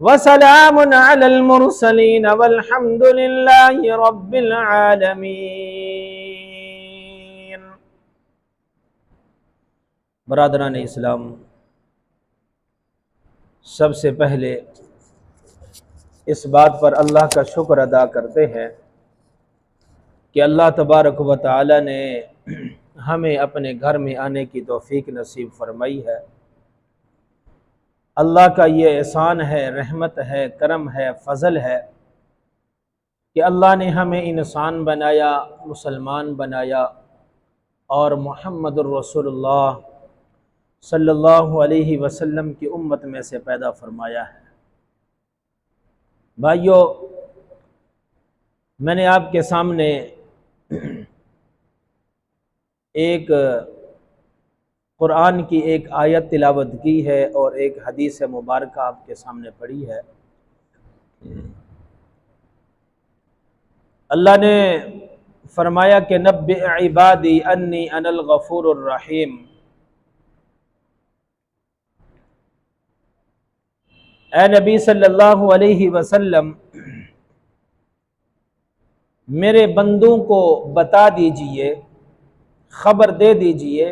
वसलाम अलल मुरसलीन वल्हम्दुलिल्लाहि रब्बिल आलमीन। बरादरान इस्लाम, सबसे पहले इस बात पर अल्लाह का शुक्र अदा करते हैं कि अल्लाह तबारक व तआला ने हमें अपने घर में आने की तौफीक नसीब फरमाई है। अल्लाह का ये एहसान है, रहमत है, करम है, फ़ज़ल है कि अल्लाह ने हमें इंसान बनाया, मुसलमान बनाया और मुहम्मदुर रसूलुल्लाह सल्लल्लाहु अलैहि वसल्लम की उम्मत में से पैदा फरमाया है। भाइयों, मैंने आपके सामने एक कुरान की एक आयत तिलावत की है और एक हदीस मुबारक आपके सामने पढ़ी है। अल्लाह ने फरमाया कि नब्बि इबादी अन्नी अनल गफूरुर रहीम। ए नबी सल्लल्लाहु अलैहि वसल्लम, मेरे बंदों को बता दीजिए, खबर दे दीजिए,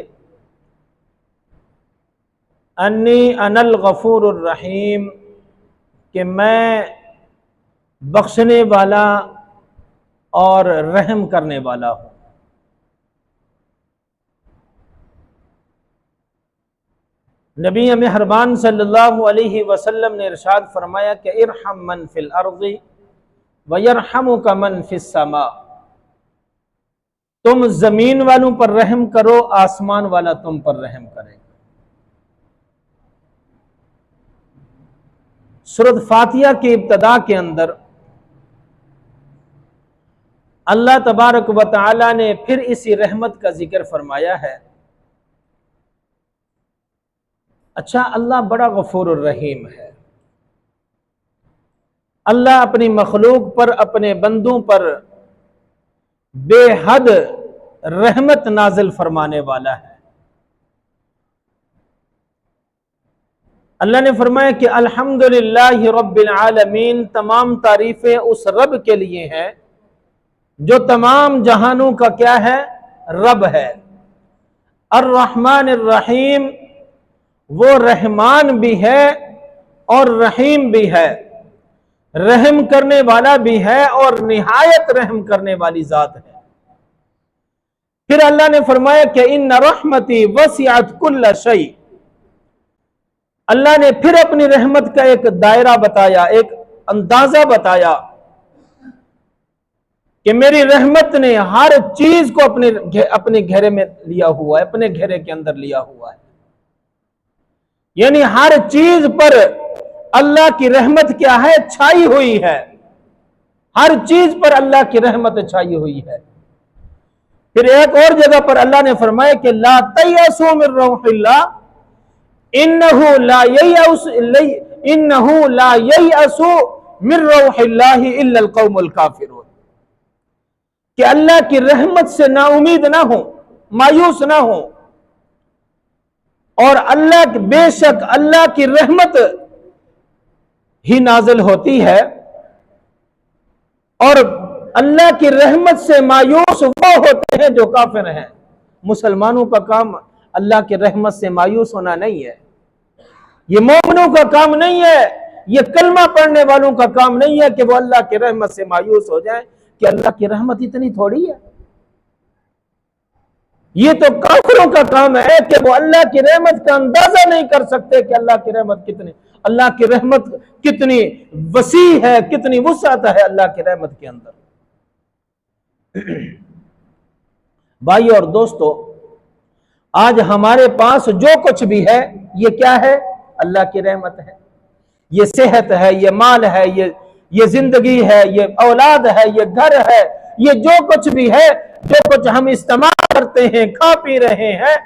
अन्नी अनल गफूरुर रहीम, कि मैं बख्शने वाला और रहम करने वाला हूँ। नबी मेहरबान सल्लल्लाहु अलैहि वसल्लम ने इरशाद फरमाया कि इरहम मन फिल अर्ज़ि व यरहमुका मन फिस समा। तुम जमीन वालों पर रहम करो, आसमान वाला तुम पर रहम करेगा। सूरत फातिहा की इब्तदा के अंदर अल्लाह तबारक व तआला ने फिर इसी रहमत का जिक्र फरमाया है। अच्छा, अल्लाह बड़ा गफूरुर रहीम है। अल्लाह अपनी मखलूक पर, अपने बंदों पर बेहद रहमत नाजिल फरमाने वाला है। अल्लाह ने फरमाया कि अल्हम्दुलिल्लाहि रब्बिल आलमीन, तमाम तारीफें उस रब के लिए हैं जो तमाम जहानों का क्या है, रब है। अर्रहमानिर रहीम, वो रहमान भी है और रहीम भी है, रहम करने वाला भी है और निहायत रहम करने वाली जात है। फिर अल्लाह ने फरमाया कि इन्ना रहमती वसिअत कुल्ल शै। अल्लाह ने फिर अपनी रहमत का एक दायरा बताया, एक अंदाजा बताया कि मेरी रहमत ने हर चीज को अपने घेरे में लिया हुआ है, अपने घेरे के अंदर लिया हुआ है। यानी हर चीज पर अल्लाह की रहमत क्या है, छाई हुई है। हर चीज पर अल्लाह की रहमत छाई हुई है। फिर एक और जगह पर अल्लाह ने फरमाया कि ला तयसू मिर रौहिल्लाह इन्नहु ला ययअसु मिर रौहिल्लाहि इल्लल कौमुल काफिरून, कि अल्लाह की रहमत से नाउमीद ना हो, मायूस ना हो। और अल्लाह, बेशक अल्लाह की रहमत ही नाजिल होती है, और अल्लाह की रहमत से मायूस वो होते हैं जो काफिर हैं। मुसलमानों का काम अल्लाह की रहमत से मायूस होना नहीं है, ये मोमिनों का काम नहीं है, ये कलमा पढ़ने वालों का काम नहीं है कि वो अल्लाह की रहमत से मायूस हो जाए कि अल्लाह की रहमत इतनी थोड़ी है। ये तो काफिरों का काम है कि वो अल्लाह की रहमत का अंदाजा नहीं कर सकते कि अल्लाह की रहमत कितनी, अल्लाह की रहमत कितनी वसी है, कितनी वुसअत है अल्लाह की रहमत के अंदर। भाई और दोस्तों, आज हमारे पास जो कुछ भी है ये क्या है? अल्लाह की रहमत है। ये सेहत है, ये माल है, ये जिंदगी है, ये औलाद है, ये घर है, ये जो कुछ भी है, जो कुछ हम इस्तेमाल करते हैं, खा पी रहे हैं,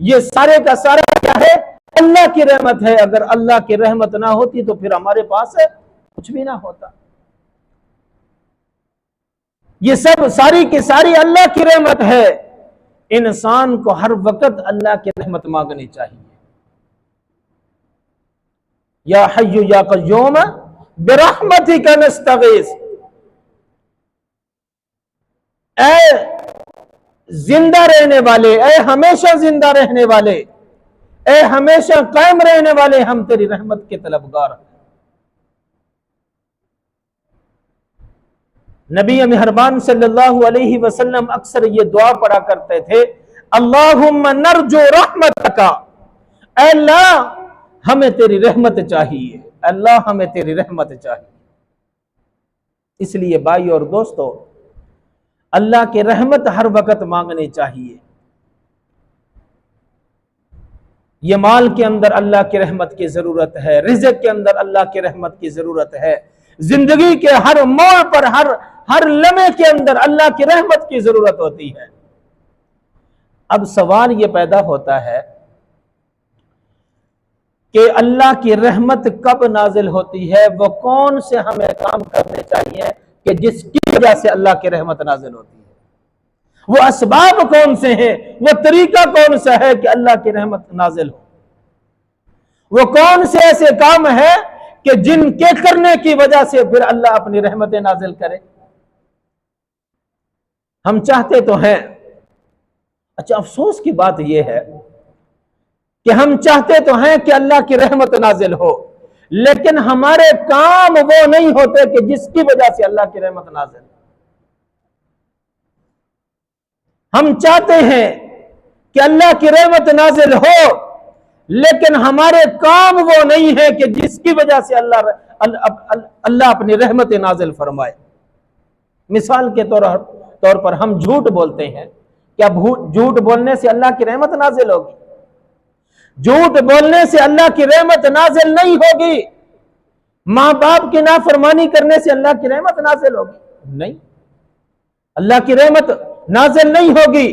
ये सारे का सारा क्या है? अल्लाह की रहमत है। अगर अल्लाह की रहमत ना होती तो फिर हमारे पास कुछ भी ना होता। ये सब सारी की सारी अल्लाह की रहमत है। इंसान को हर वक्त अल्लाह की रहमत मांगनी चाहिए। या हय्यु या क़य्यूम बिरहमतिका नस्तगीस, ऐ जिंदा रहने वाले, ऐ हमेशा जिंदा रहने वाले, ऐ हमेशा कायम रहने वाले, हम तेरी रहमत के तलबगार हैं। नबी मेहरबान सल्लल्लाहु अलैहि वसल्लम अक्सर ये दुआ पढ़ा करते थे, अल्लाहुम्मा नरजू रहमतका, अल्लाह हमें तेरी रहमत चाहिए, अल्लाह हमें तेरी रहमत चाहिए। इसलिए भाई और दोस्तों, अल्लाह की रहमत हर वक्त मांगनी चाहिए। ये माल के अंदर अल्लाह की रहमत की जरूरत है, रिज़्क़ के अंदर अल्लाह की रहमत की जरूरत है, जिंदगी के हर मोड़ पर, हर लम्हे के अंदर अल्लाह की रहमत की जरूरत होती है। अब सवाल यह पैदा होता है कि अल्लाह की रहमत कब नाजिल होती है? वो कौन से हमें काम करने चाहिए कि जिसकी वजह से अल्लाह की रहमत नाजिल होती है? वो असबाब कौन से हैं? वो तरीका कौन सा है कि अल्लाह की रहमत नाजिल हो? वो कौन से ऐसे काम है कि जिनके करने की वजह से फिर अल्लाह अपनी रहमतें नाजिल करे? हम चाहते तो हैं, अच्छा अफसोस की बात यह है कि हम चाहते तो हैं कि अल्लाह की रहमत नाजिल हो, लेकिन हमारे काम वो नहीं होते कि जिसकी वजह से अल्लाह की रहमत नाजिल। हम चाहते हैं कि अल्लाह की रहमत नाजिल हो, लेकिन हमारे काम वो नहीं है कि जिसकी वजह से अल्लाह अपनी रहमत नाजिल फरमाए। मिसाल के तौर पर हम झूठ बोलते हैं, क्या झूठ बोलने से अल्लाह की रहमत नाजिल होगी? झूठ बोलने से अल्लाह की रहमत नाजिल नहीं होगी। मां बाप की नाफरमानी करने से अल्लाह की रहमत नाजिल होगी? नहीं, अल्लाह की रहमत नाजिल नहीं होगी।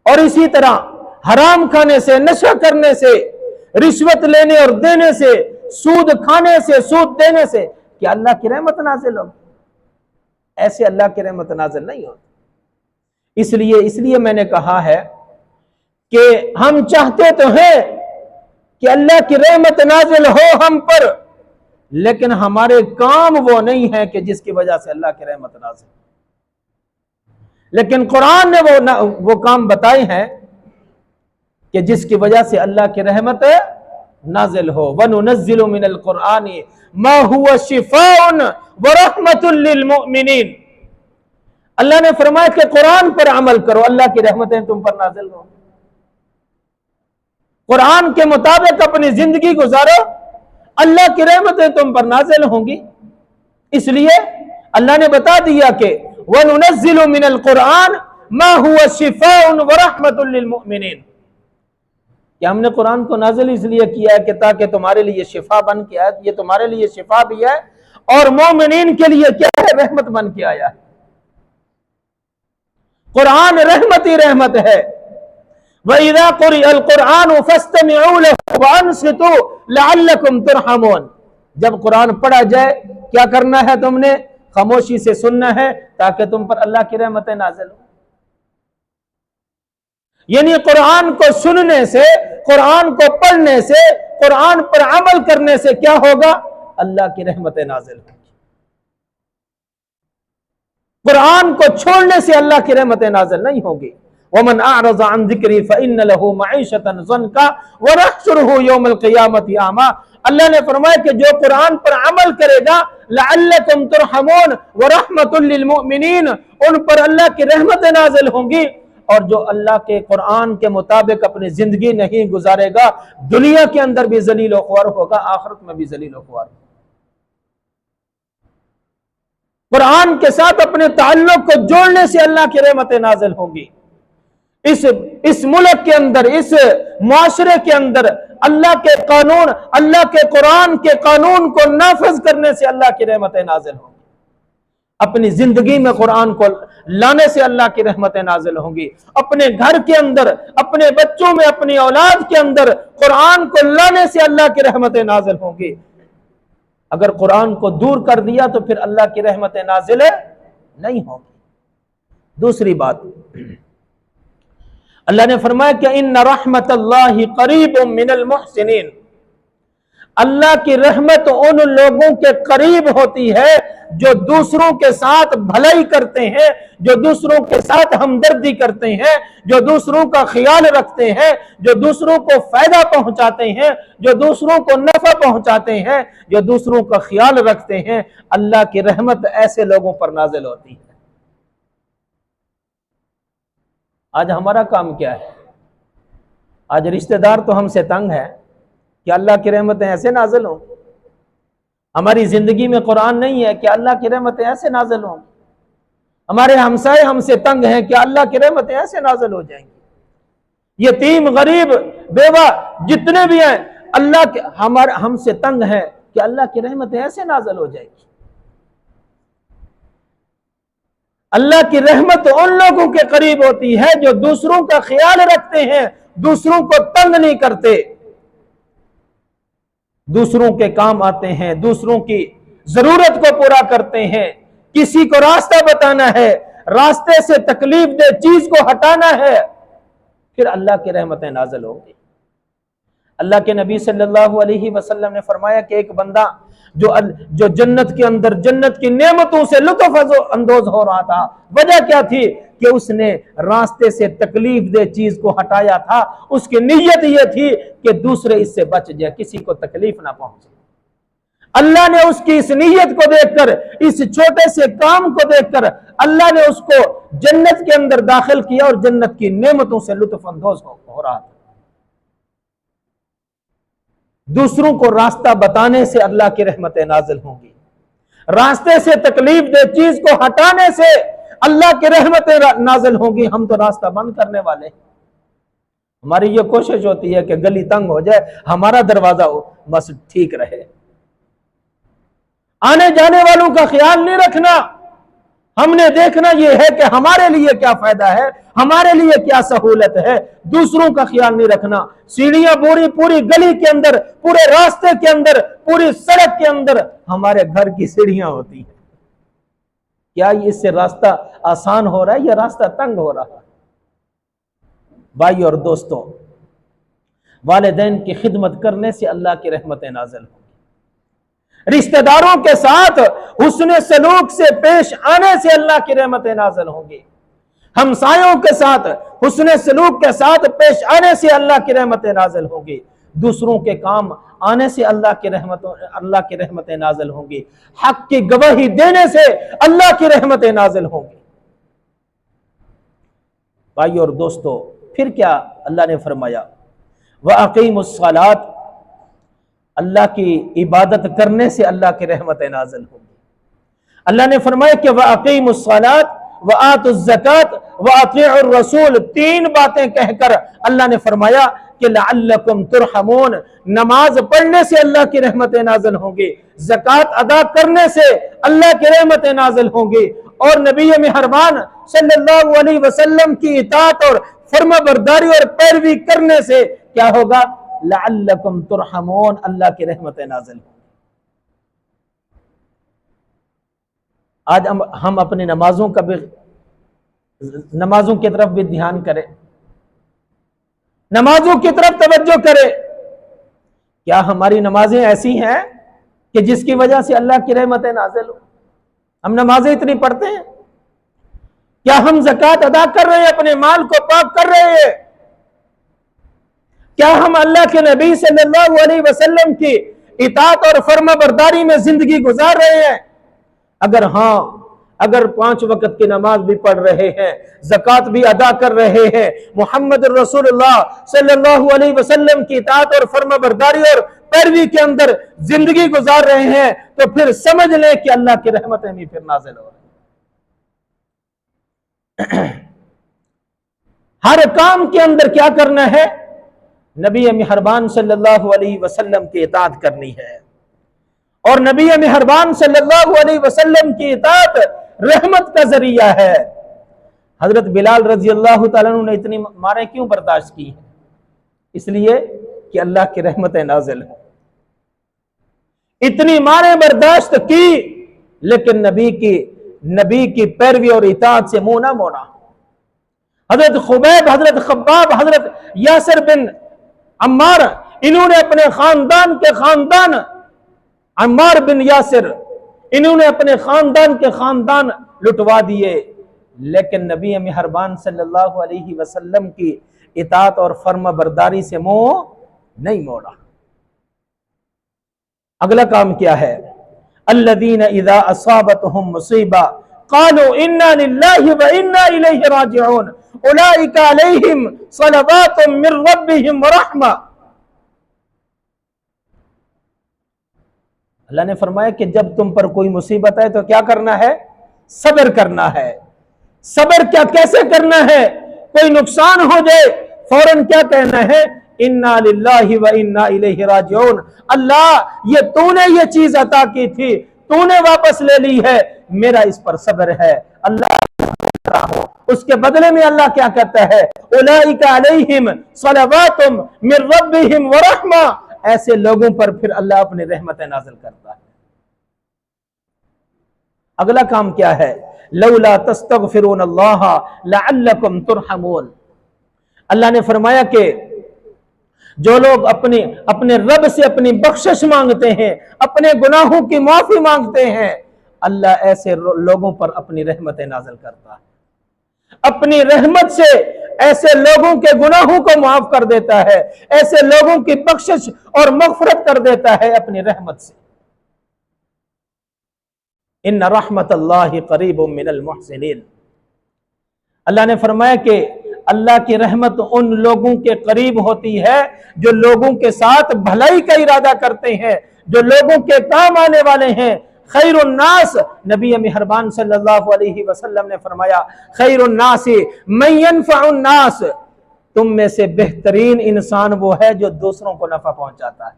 और इसी तरह हराम खाने से, नशा करने से, रिश्वत लेने और देने से, सूद खाने से, सूद देने से क्या अल्लाह की रहमत नाजिल होगी? ऐसे अल्लाह की रहमत नाजिल नहीं होती। इसलिए मैंने कहा है कि हम चाहते तो हैं कि अल्लाह की रहमत नाजिल हो हम पर, लेकिन हमारे काम वो नहीं है कि जिसकी वजह से अल्लाह की रहमत नाजिल। लेकिन कुरान ने वो काम बताए हैं कि जिसकी वजह से अल्लाह की रहमत नाजिल हो। वनुनज़्ज़िलु मिनल कुरआनी मा हुवा शिफ़ाउन व रहमतुल लिल मुमिनीन। अल्लाह ने फरमाया कि कुरान पर अमल करो, अल्लाह की रहमतें तुम पर नाजिल हो। कुरान के मुताबिक अपनी जिंदगी गुजारो, अल्लाह की रहमतें तुम पर नाजिल होंगी। इसलिए अल्लाह ने बता दिया कि वनुनज़्ज़िलु मिनल कुरआन मा हुवा शिफ़ाउन व रहमतुल लिल मुमिनीन। कि हमने कुरान को नाजिल इसलिए किया है कि ताकि तुम्हारे लिए शिफा बन के आया, ये तुम्हारे लिए शिफा भी है और मोमिनीन के लिए क्या है? रहमत बन के आया है। कुरान रहमत ही रहमत है। वइज़ा क़ुरिअल कुरआनु फस्तमिऊ लहु व अंसितू लअल्लकुम तुरहमून। जब कुरान पढ़ा जाए क्या करना है? तुमने खामोशी से सुनना है ताकि तुम पर अल्लाह की रहमतें नाजिल हो। यानी कुरान को सुनने से, कुरान को पढ़ने से, कुरान पर अमल करने से क्या होगा? अल्लाह की रहमतें नाजिल होगी। कुरान को छोड़ने से अल्लाह की रहमतें नाजिल नहीं होगी। वमन अअरज़ अन ज़िक्री फ़इन्न लहू मईशतन ज़न्का व नहशुरुहु यौमल क़ियामति आमा। अल्लाह ने फरमाया कि जो कुरान पर अमल करेगा, लअल्लकुम तुरहमून व रहमतुल लिल मुमिनीन, उन पर अल्लाह की रहमतें नाजिल होंगी। और जो अल्लाह के कुरान के मुताबिक अपनी जिंदगी नहीं गुजारेगा, दुनिया के अंदर भी जलील व ख्वार होगा, आखिरत में भी जलील व ख्वार। कुरान के साथ अपने ताल्लुक को जोड़ने से अल्लाह की रहमतें नाजिल होंगी। इस मुल्क के अंदर, इस मुआशरे के अंदर अल्लाह के कानून, अल्लाह के कुरान के कानून को नाफिज करने से अल्लाह की रहमतें नाजिल होंगी। अपनी जिंदगी में कुरान को लाने से अल्लाह की रहमतें नाजिल होंगी। अपने घर के अंदर, अपने बच्चों में, अपनी औलाद के अंदर कुरान को लाने से अल्लाह की रहमतें नाजिल होंगी। अगर कुरान को दूर कर दिया तो फिर अल्लाह की रहमतें नाजिल नहीं होगी। दूसरी बात, अल्लाह ने फरमाया कि इन्ना रहमतल्लाहि करीबुम मिनल मुहसिनीन, अल्लाह की रहमत उन लोगों के करीब होती है जो दूसरों के साथ भलाई करते हैं, जो दूसरों के साथ हमदर्दी करते हैं, जो दूसरों का ख्याल रखते हैं, जो दूसरों को फायदा पहुंचाते हैं, जो दूसरों को नफा पहुंचाते हैं, जो दूसरों का ख्याल रखते हैं। अल्लाह की रहमत ऐसे लोगों पर नाजिल होती है। आज हमारा काम क्या है? आज रिश्तेदार तो हमसे तंग है कि अल्लाह की रहमतें ऐसे नाजिल हों। हमारी जिंदगी में कुरान नहीं है कि अल्लाह की रहमतें ऐसे नाजिल हों। हमारे हमसाए हमसे तंग हैं कि अल्लाह की रहमतें ऐसे नाजिल हो जाएंगी। यतीम, गरीब, बेवा जितने भी हैं, अल्लाह के हमारे हमसे तंग हैं कि अल्लाह की रहमतें ऐसे नाजिल हो जाएगी। अल्लाह की रहमत उन लोगों के करीब होती है जो दूसरों का ख्याल रखते हैं, दूसरों को तंग नहीं करते, दूसरों के काम आते हैं, दूसरों की जरूरत को पूरा करते हैं। किसी को रास्ता बताना है, रास्ते से तकलीफ दे चीज को हटाना है, फिर अल्लाह की रहमतें नाज़िल होंगी। अल्लाह के नबी सल्लल्लाहु अलैहि वसल्लम ने फरमाया कि एक बंदा जो जन्नत के अंदर जन्नत की नेमतों से लुत्फ अंदोज हो रहा था, वजह क्या थी कि उसने रास्ते से तकलीफ दे चीज को हटाया था। उसकी नीयत यह थी कि दूसरे इससे बच जाए, किसी को तकलीफ ना पहुंचे। अल्लाह ने उसकी इस नीयत को देखकर, इस छोटे से काम को देखकर अल्लाह ने उसको जन्नत के अंदर दाखिल किया और जन्नत की नेमतों से लुत्फ अंदोज हो रहा था। दूसरों को रास्ता बताने से अल्लाह की रहमतें नाजिल होंगी, रास्ते से तकलीफ दे चीज को हटाने से अल्लाह की रहमतें नाजिल होंगी। हम तो रास्ता बंद करने वाले, हमारी ये कोशिश होती है कि गली तंग हो जाए, हमारा दरवाजा हो बस ठीक रहे, आने जाने वालों का ख्याल नहीं रखना। हमने देखना यह है कि हमारे लिए क्या फायदा है, हमारे लिए क्या सहूलत है, दूसरों का ख्याल नहीं रखना। सीढ़ियां पूरी गली के अंदर, पूरे रास्ते के अंदर, पूरी सड़क के अंदर हमारे घर की सीढ़ियां होती है। क्या इससे रास्ता आसान हो रहा है या रास्ता तंग हो रहा है? भाई और दोस्तों, वालिदैन की खिदमत करने से अल्लाह की रहमतें नाज़िल होंगी। रिश्तेदारों के साथ हुस्न सलूक से पेश आने से अल्लाह की रहमतें नाज़िल होंगी। हमसायों के साथ हुस्न सलूक के साथ पेश आने से अल्लाह की रहमतें नाज़िल होंगी। दूसरों के काम आने से अल्लाह की रहमतें नाज़िल होंगी। हक की गवाही देने से अल्लाह की रहमतें नाज़िल होंगी। भाई और दोस्तों, फिर क्या अल्लाह ने फरमाया, व अक़ीमुस्सलात, अल्लाह की इबादत करने से अल्लाह की रहमतें नाज़िल होंगी। अल्लाह ने फरमाया कि व अक़ीमुस्सलात व आतुज़्ज़कात व अतीउर रसूल, तीन बातें कहकर अल्लाह ने फरमाया कि लअल्लकुम तुरहमून, नमाज पढ़ने से अल्लाह की रहमतें नाज़िल होंगी, ज़कात अदा करने से अल्लाह की रहमतें नाज़िल होंगी, और नबी मेहरबान सल्लल्लाहु अलैहि वसल्लम की इताअत और फर्माबरदारी और पैरवी करने से क्या होगा? लअल्लकुम तुरहमून, अल्लाह की रहमतें नाज़िल होंगी। आज हम अपनी नमाजों की तरफ भी ध्यान करें। नमाजों की तरफ तवज्जो करें। क्या हमारी नमाजें ऐसी हैं कि जिसकी वजह से अल्लाह की रहमतें नाज़िल हो? हम नमाजें इतनी पढ़ते हैं? क्या हम ज़कात अदा कर रहे हैं, अपने माल को पाक कर रहे हैं? क्या हम अल्लाह के नबी सल्लल्लाहु अलैहि वसल्लम की इताअत और फर्माबरदारी में जिंदगी गुजार रहे हैं? अगर हां, अगर 5 वक्त की नमाज भी पढ़ रहे हैं, ज़कात भी अदा कर रहे हैं, मोहम्मद रसूलुल्लाह सल्लल्लाहु अलैहि वसल्लम की इताअत और फर्माबरदारी और पैरवी के अंदर जिंदगी गुजार रहे हैं, तो फिर समझ लें कि अल्लाह की रहमतें भी फिर नाज़िल हो रही हैं। हर काम के अंदर क्या करना है? नबी मेहरबान सल्लल्लाहु अलैहि वसल्लम की इताअत करनी है। और नबी मेहरबान सल्लल्लाहु अलैहि वसल्लम की इताअत रहमत का जरिया है। हजरत बिलाल रजी अल्लाह तआला अन्हु ने इतनी मारें क्यों बर्दाश्त की है? इसलिए कि अल्लाह की रहमतें नाज़िल है। इतनी मारें बर्दाश्त की, लेकिन नबी की पैरवी और इताअत से मुंह ना मोड़ा। हजरत खुबैब, हजरत खब्बाब, हजरत यासिर बिन अम्मार, इन्होंने अपने खानदान अम्मार बिन यासिर, इन्होंने अपने खानदान के खानदान लुटवा दिए, लेकिन नबी मेहरबान सल्लल्लाहु अलैहि वसल्लम की इताअत और फर्मा बरदारी से मुंह नहीं मोड़ा। अगला काम क्या है? अल्लज़ीना इज़ा असाबतहुम मुसीबा क़ालू इन्ना लिल्लाहि व इन्ना इलैहि राजिऊन उलाइका अलैहिम सलवातुम मिर रब्बिहिम व रहमा। अल्लाह ने फरमाया कि जब तुम पर कोई मुसीबत है तो क्या करना है? सब्र करना है। सब्र क्या कैसे करना है? कोई नुकसान हो जाए फौरन क्या कहना है? इन्ना लिल्लाहि व इन्ना इलैहि राजिऊन। अल्लाह, ये तूने ये चीज अता की थी, तूने वापस ले ली है, मेरा इस पर सब्र है। अल्लाह हो, उसके बदले में अल्लाह क्या कहता है? उलाइका अलैहिम सलवातुम मिर रब्बिहिम व रहमा। ऐसे लोगों पर फिर अल्लाह अपनी रहमतें नाज़िल करता है। अगला काम क्या है? लौला तस्तगफिरूनल्लाह लअल्लकुम तुरहमून। अल्लाह ने फरमाया कि जो लोग अपने रब से अपनी बख्शिश मांगते हैं, अपने गुनाहों की माफी मांगते हैं, अल्लाह ऐसे लोगों पर अपनी रहमतें नाज़िल करता है। अपनी रहमत से ऐसे लोगों के गुनाहों को माफ कर देता है, ऐसे लोगों की बख्शिश और मग़फ़िरत कर देता है अपनी रहमत से। इन्ना रहमतल्लाहि क़रीबुम मिनल मुहसिनीन। अल्लाह ने फरमाया कि अल्लाह की रहमत उन लोगों के करीब होती है जो लोगों के साथ भलाई का इरादा करते हैं, जो लोगों के काम आने वाले हैं। खैरुन नास, नबी मेहरबान सल्लल्लाहु अलैहि वसल्लम ने फरमाया, खैरुन नासी मन यनफउन नास। तुम में से बेहतरीन इंसान वो है जो दूसरों को नफा पहुंचाता है,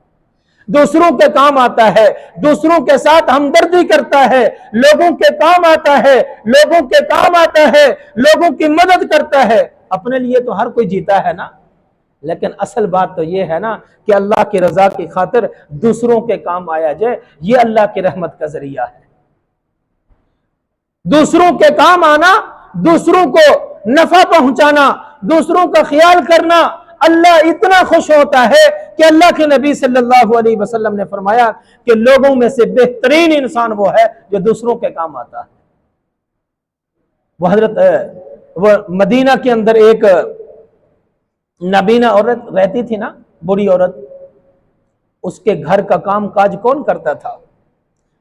दूसरों के काम आता है, दूसरों के साथ हमदर्दी करता है, लोगों के काम आता है, लोगों के काम आता है, लोगों की मदद करता है। अपने लिए तो हर कोई जीता है ना, लेकिन असल बात तो यह है ना कि अल्लाह की रजा की खातिर दूसरों के काम आया जाए, ये अल्लाह की रहमत का जरिया है। दूसरों के काम आना, दूसरों को नफा पहुंचाना, दूसरों का ख्याल करना, अल्लाह इतना खुश होता है कि अल्लाह के नबी सल्लल्लाहु अलैहि वसल्लम ने फरमाया कि लोगों में से बेहतरीन इंसान वो है जो दूसरों के काम आता है। वो मदीना के अंदर एक नबीना औरत रहती थी ना, बूढ़ी औरत। उसके घर का काम काज कौन करता था?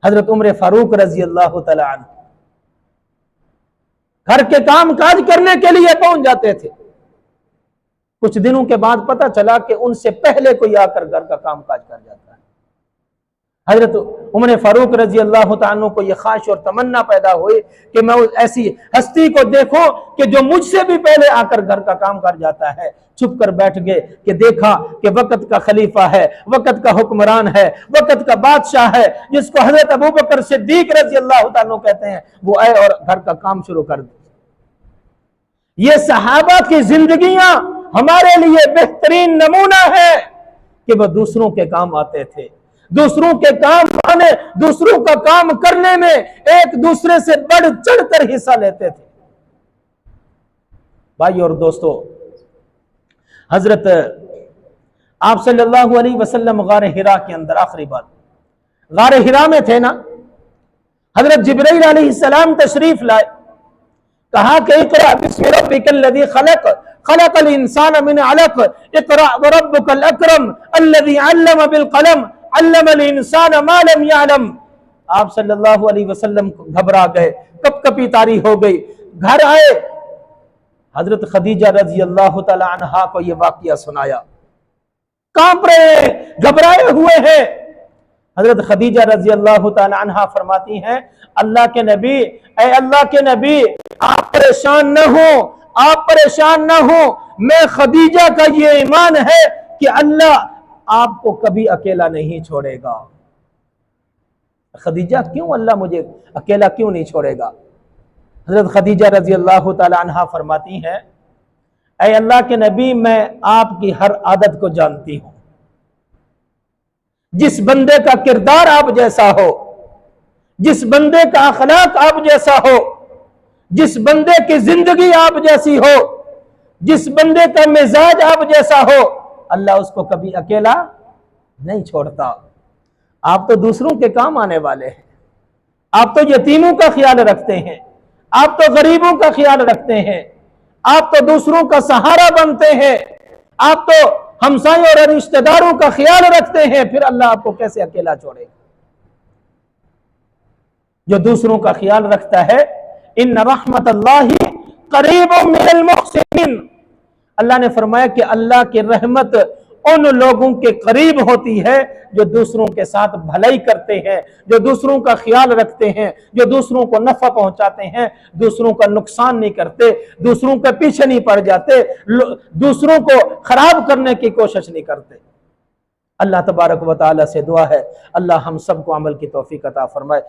हजरत उमर फारूक रजी अल्लाह तआला अन्हु घर के काम काज करने के लिए पहुंच जाते थे। कुछ दिनों के बाद पता चला कि उनसे पहले कोई आकर घर का काम काज कर जाता है। हजरत उमर फारूक रजी अल्लाह तआला अन्हु को यह ख्वाहिश और तमन्ना पैदा हुई कि मैं ऐसी हस्ती को देखूं कि जो मुझसे भी पहले आकर घर का काम कर जाता है। छुप कर बैठ गए कि देखा कि वक्त का खलीफा है, वक्त का हुक्मरान है, वक्त का बादशाह है, जिसको हजरत अबू बकर सिद्दीक रजी अल्लाह तआला अन्हु कहते हैं। वो आए और घर का काम शुरू कर दिया। ये सहाबा की जिंदगियां हमारे लिए बेहतरीन नमूना है कि वह दूसरों के काम आते थे, दूसरों के काम आने, दूसरों का काम करने में एक दूसरे से बढ़ चढ़कर हिस्सा लेते थे। भाई और दोस्तों, हजरत आप सल्लल्लाहु अलैहि वसल्लम गार हिरा के अंदर, आखिरी बात, गार हिरा में थे ना, हजरत जिब्रील अलैहिस्सलाम तशरीफ लाए, कहा कि इक़रा बिस्मि रब्बिकल्लज़ी खलक़ खलक़ल इंसान मिन अलक़ इक़रा व रब्बुकल अकरम अल्लज़ी अल्लम बिल क़लम अल्लमल इंसान मा लम यअलम। आप सल्लल्लाहु अलैहि वसल्लम घबरा गए, कपकपी तारी हो गई। घर आए, हजरत खदीजा रजी अल्लाह तआला अन्हा को यह वाक़या सुनाया। कांप रहे, घबराए हुए हैं। हजरत खदीजा रजी अल्लाह तआला अन्हा फरमाती हैं, अल्लाह के नबी, ऐ अल्लाह के नबी, आप परेशान न हो, आप परेशान न हो। मैं खदीजा का ये ईमान है कि अल्लाह आपको कभी अकेला नहीं छोड़ेगा। खदीजा, क्यों अल्लाह मुझे अकेला क्यों नहीं छोड़ेगा? हजरत खदीजा रजी अल्लाह तआला अन्हा फरमाती हैं, ऐ अल्लाह के नबी, मैं आपकी हर आदत को जानती हूं। जिस बंदे का किरदार आप जैसा हो, जिस बंदे का अखलाक आप जैसा हो, जिस बंदे की जिंदगी आप जैसी हो, जिस बंदे का मिजाज आप जैसा हो, अल्लाह उसको कभी अकेला नहीं छोड़ता। आप तो दूसरों के काम आने वाले हैं, आप तो यतीमों का ख्याल रखते हैं, आप तो गरीबों का ख्याल रखते हैं, आप तो दूसरों का सहारा बनते हैं, आप तो हमसायों और रिश्तेदारों का ख्याल रखते हैं, फिर अल्लाह आपको कैसे अकेला छोड़े? जो दूसरों का ख्याल रखता है, इन्न रहमतल्लाहि करीबुम मिनल मुहसिनीन, अल्लाह ने फरमाया कि अल्लाह की रहमत उन लोगों के करीब होती है जो दूसरों के साथ भलाई करते हैं, जो दूसरों का ख्याल रखते हैं, जो दूसरों को नफा पहुंचाते हैं, दूसरों का नुकसान नहीं करते, दूसरों के पीछे नहीं पड़ जाते, दूसरों को खराब करने की कोशिश नहीं करते। अल्लाह तबारक व तआला से दुआ है, अल्लाह हम सबको अमल की तौफीक अता फरमाए।